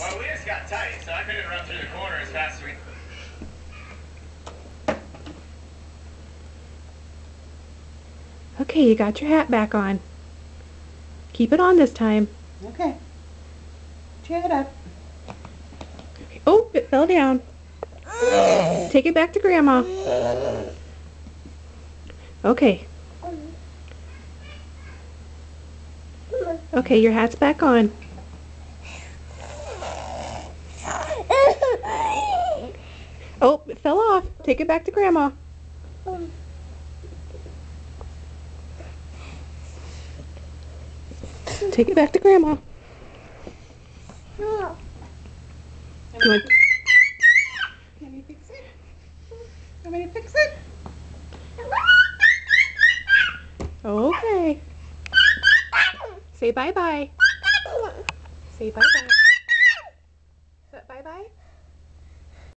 Well, we just got tight, so I couldn't run through the corner as fast as we... Okay, you got your hat back on. Keep it on this time. Okay. Put your head up. Okay. Oh, it fell down. Take it back to Grandma. Okay. Okay, your hat's back on. Oh, it fell off. Take it back to Grandma. Take it back to Grandma. No. Good. Can you fix it? Want me to fix it? Okay. Say bye-bye. Say bye-bye. Bye-bye.